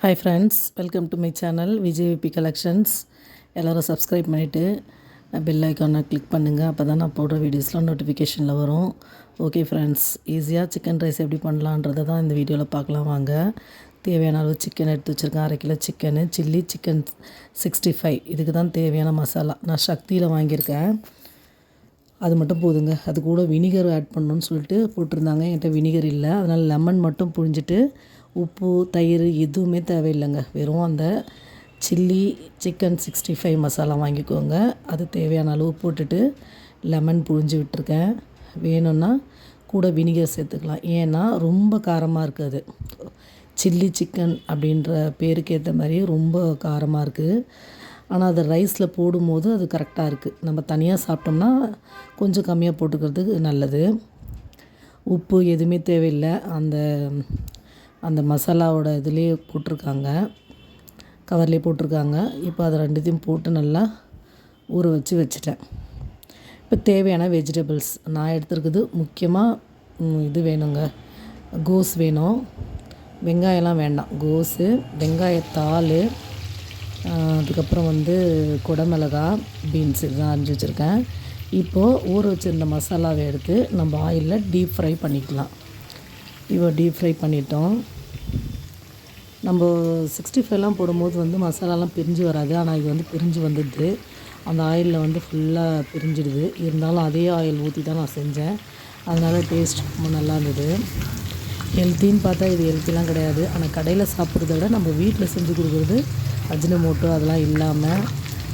Hi friends, welcome to my channel VJVP collections. எல்லோரும் subscribe பண்ணிவிட்டு bell ஐக்கானை click பண்ணுங்கள். அப்போ தான் நான் போடுற வீடியோஸ்லாம் நோட்டிஃபிகேஷனில் வரும். ஓகே ஃப்ரெண்ட்ஸ், ஈஸியாக சிக்கன் ரைஸ் எப்படி பண்ணலான்றதை தான் இந்த வீடியோவில் பார்க்கலாம் வாங்க. தேவையான அளவு சிக்கன் எடுத்து வச்சுருக்கேன். 1/2 கிலோ சிக்கனு, சில்லி சிக்கன் 65. இதுக்கு தான் தேவையான மசாலா நான் சக்தியில் வாங்கியிருக்கேன். அது மட்டும் போதுங்க. அது கூட வினிகர் ஆட் பண்ணணுன்னு சொல்லிட்டு போட்டிருந்தாங்க. என்கிட்ட வினிகர் இல்லை, அதனால் லெமன் மட்டும் புழிஞ்சிட்டு உப்பு தயிர் எதுவுமே தேவையில்லைங்க. வெறும் அந்த சில்லி சிக்கன் 65 மசாலா வாங்கிக்கோங்க. அது தேவையான அளவு போட்டுட்டு லெமன் புழிஞ்சு விட்டுருக்கேன். வேணும்னா கூட வினிகர் சேர்த்துக்கலாம். ஏன்னா ரொம்ப காரமாக இருக்குது. சில்லி சிக்கன் அப்படின்ற பேருக்கு ஏற்ற மாதிரி ரொம்ப காரமாக இருக்குது. ஆனால் அது ரைஸில் போடும்போது அது கரெக்டாக இருக்குது. நம்ம தனியாக சாப்பிட்டோம்னா கொஞ்சம் கம்மியாக போட்டுக்கிறதுக்கு நல்லது. உப்பு எதுவுமே தேவையில்லை. அந்த மசாலாவோட இதுலேயே போட்டிருக்காங்க, கவர்லேயே போட்டிருக்காங்க. இப்போ அதை ரெண்டுத்தையும் போட்டு நல்லா ஊற வச்சுட்டேன். இப்போ தேவையான வெஜிடபிள்ஸ் நான் எடுத்துருக்குது முக்கியமாக இது வேணுங்க. கோஸ் வேணும், வெங்காயம்லாம் வேண்டாம். கோஸு, வெங்காயத்தாள், அதுக்கப்புறம் குடமிளகா, பீன்ஸ் இதுதான் அரிஞ்சு வச்சுருக்கேன். இப்போது ஊற வச்சுருந்த மசாலாவை எடுத்து நம்ம ஆயிலில் டீப் ஃப்ரை பண்ணிக்கலாம். இப்போ டீப் ஃப்ரை பண்ணிட்டோம். நம்ம 65லாம் போடும்போது மசாலாலாம் பிரிஞ்சு வராது. ஆனால் இது பிரிஞ்சு வந்துடுது. அந்த ஆயிலில் ஃபுல்லாக பிரிஞ்சிடுது. இருந்தாலும் அதே ஆயில் ஊற்றி தான் நான் செஞ்சேன். அதனால் டேஸ்ட் ரொம்ப நல்லா இருந்தது. ஹெல்த்தின்னு பார்த்தா இது ஹெல்த்திலாம் கிடையாது. ஆனால் கடையில் சாப்பிட்றத விட நம்ம வீட்டில் செஞ்சு கொடுக்குறது அஜினமோட்டோ அதெல்லாம் இல்லாமல்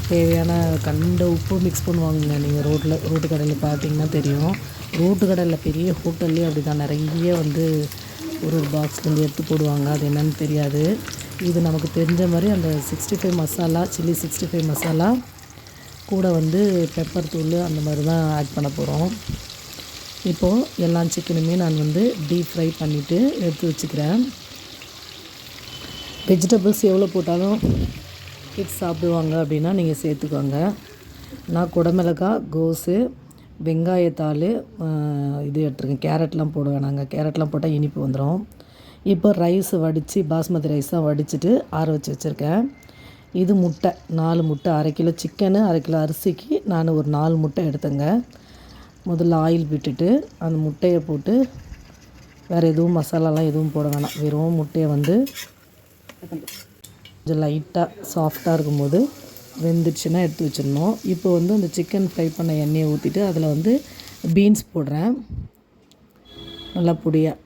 தேவையான கண்ட உப்பு மிக்ஸ் பண்ணுவாங்க. நீங்கள் ரோட்டு கடையில் பார்த்தீங்கன்னா தெரியும். ரோட்டு கடையில் பெரிய ஹோட்டல்லேயே அப்படி தான் நிறைய ஒரு பாக்ஸ் எடுத்து போடுவாங்க. அது என்னன்னு தெரியாது. இது நமக்கு தெரிஞ்ச மாதிரி அந்த 65 மசாலா, சில்லி 65 மசாலா கூட பெப்பர் தூள் அந்த மாதிரி தான் ஆட் பண்ண போகிறோம். இப்போது எல்லா சிக்கனுமே நான் டீப் ஃப்ரை பண்ணிவிட்டு எடுத்து வச்சுக்கிறேன். வெஜிடபிள்ஸ் எவ்வளோ போட்டாலும் கிட்ஸ் சாப்பிடுவாங்க அப்படின்னா நீங்கள் சேர்த்துக்கோங்க. நான் குடமிளகாய், கோஸு, வெங்காயத்தாள் இது எடுத்துருக்கேன். கேரட்லாம் போட வேணாங்க. கேரட்லாம் போட்டால் இனிப்பு வந்துடும். இப்போ ரைஸ் வடித்து பாஸ்மதி ரைஸாக வடிச்சிட்டு ஆற வச்சு வச்சுருக்கேன். இது முட்டை 4 முட்டை, 1/2 கிலோ சிக்கனு 1/2 கிலோ அரிசிக்கு நான் ஒரு 4 முட்டை எடுத்தேங்க. முதல்ல ஆயில் விட்டுட்டு அந்த முட்டையை போட்டு வேறு எதுவும் மசாலாலாம் எதுவும் போட வேணாம். வெறும் முட்டையை கொஞ்சம் லைட்டாக சாஃப்டாக இருக்கும்போது வெந்துடுச்சுன்னா எடுத்து வச்சிடணும். இப்போ அந்த சிக்கன் ஃப்ரை பண்ண எண்ணெயை ஊற்றிட்டு அதில் பீன்ஸ் போடுறேன். நல்லா பொடியாக.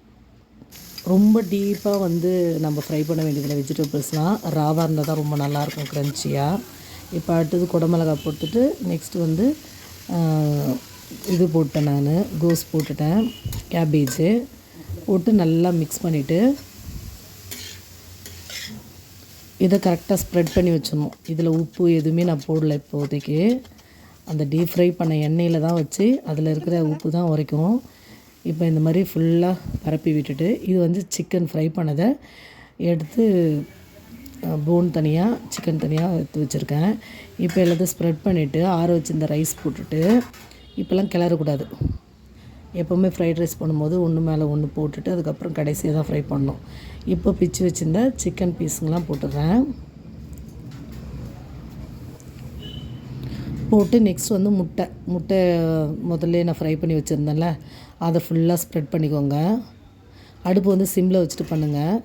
ரொம்ப டீப்பாக நம்ம ஃப்ரை பண்ண வேண்டியதில்லை. வெஜிடபிள்ஸ்லாம் ராவாக இருந்தால் தான் ரொம்ப நல்லாயிருக்கும், க்ரன்ச்சியாக. இப்போ அடுத்தது குடமிளகாய் போட்டுட்டு நெக்ஸ்ட்டு இது போட்டேன். நான் கோஸ் போட்டுட்டேன், கேபேஜு போட்டு நல்லா மிக்ஸ் பண்ணிவிட்டு இதை கரெக்டாக ஸ்ப்ரெட் பண்ணி வச்சிடணும். இதில் உப்பு எதுவுமே நான் போடலை இப்போதைக்கு. அந்த டீப் ஃப்ரை பண்ண எண்ணெயில் தான் வச்சு அதில் இருக்கிற உப்பு தான் உரைக்கும். இப்போ இந்த மாதிரி ஃபுல்லாக பரப்பி விட்டுட்டு இது சிக்கன் ஃப்ரை பண்ணதை எடுத்து போன் தனியாக, சிக்கன் தனியாக எடுத்து வச்சுருக்கேன். இப்போ எல்லாத்தையும் ஸ்ப்ரெட் பண்ணிவிட்டு ஆற வச்சு இந்த ரைஸ் போட்டுட்டு இப்போல்லாம் கிளறக்கூடாது. எப்போவுமே ஃப்ரைட் ரைஸ் பண்ணும்போது ஒன்று மேலே ஒன்று போட்டுட்டு அதுக்கப்புறம் கடைசியாக தான் ஃப்ரை பண்ணணும். இப்போ பிச்சு வச்சுருந்த சிக்கன் பீஸுங்கெலாம் போட்டுடுறேன். போட்டு நெக்ஸ்ட் முட்டை முதல்ல நான் ஃப்ரை பண்ணி வச்சுருந்தேன்ல, அதை ஃபுல்லாக ஸ்ப்ரெட் பண்ணிக்கோங்க. அடுப்பு சிம்மில் வச்சுட்டு பண்ணுங்கள்.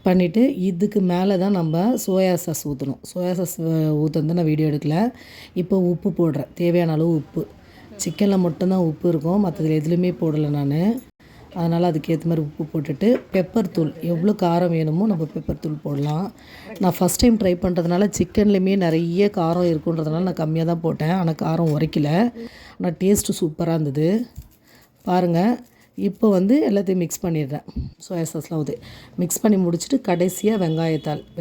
பண்ணிவிட்டு இதுக்கு மேலே தான் நம்ம சோயா சாஸ் ஊற்றணும். சோயா சாஸ் ஊற்றுறது நான் வீடியோ எடுக்கலை. இப்போ உப்பு போடுறேன், தேவையான அளவு உப்பு. சிக்கனில் மட்டும்தான் உப்பு இருக்கும், மற்றதில் எதுலேயுமே போடலை நான். அதனால் அதுக்கேற்ற மாதிரி உப்பு போட்டுட்டு பெப்பர் தூள் எவ்வளோ காரம் வேணுமோ நம்ம பெப்பர் தூள் போடலாம். நான் ஃபஸ்ட் டைம் ட்ரை பண்ணுறதுனால சிக்கன்லேயுமே நிறைய காரம் இருக்குன்றதுனால நான் கம்மியாக தான் போட்டேன். ஆனால் காரம் உரைக்கல. ஆனால் டேஸ்ட்டு சூப்பராக இருந்தது பாருங்கள். இப்போ எல்லாத்தையும் மிக்ஸ் பண்ணிடுறேன். சோயா சாஸ்லாம் மிக்ஸ் பண்ணி முடிச்சுட்டு கடைசியாக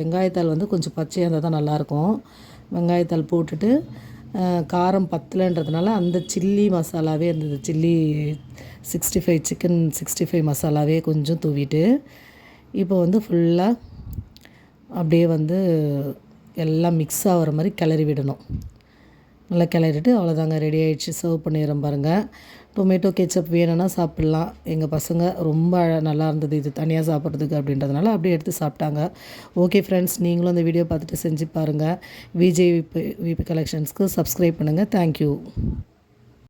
வெங்காயத்தாள் கொஞ்சம் பச்சையாக இருந்தால் தான் நல்லாயிருக்கும். வெங்காயத்தாள் போட்டுட்டு காரம் பத்தலைன்றதுனால அந்த சில்லி மசாலாவே இருந்தது, சில்லி 65 சிக்கன் 65 மசாலாவே கொஞ்சம் தூவிட்டு இப்போ ஃபுல்லாக அப்படியே எல்லாம் மிக்ஸ் ஆகிற மாதிரி கிளறி விடணும். நல்லா கிளறிட்டு அவ்வளோதாங்க, ரெடி ஆகிடுச்சு. சர்வ் பண்ணிடுறோம் பாருங்கள். டொமேட்டோ கெச்சப் வேணும்னா சாப்பிட்லாம். எங்கள் பசங்க ரொம்ப நல்லா இருந்தது இது தனியாக சாப்பிட்றதுக்கு அப்படின்றதுனால அப்படியே எடுத்து சாப்பிட்டாங்க. ஓகே ஃப்ரெண்ட்ஸ், நீங்களும் அந்த வீடியோ பார்த்துட்டு செஞ்சு பாருங்கள். விஜே விபி கலெக்ஷன்ஸ்க்கு சப்ஸ்கிரைப் பண்ணுங்கள். தேங்க்யூ.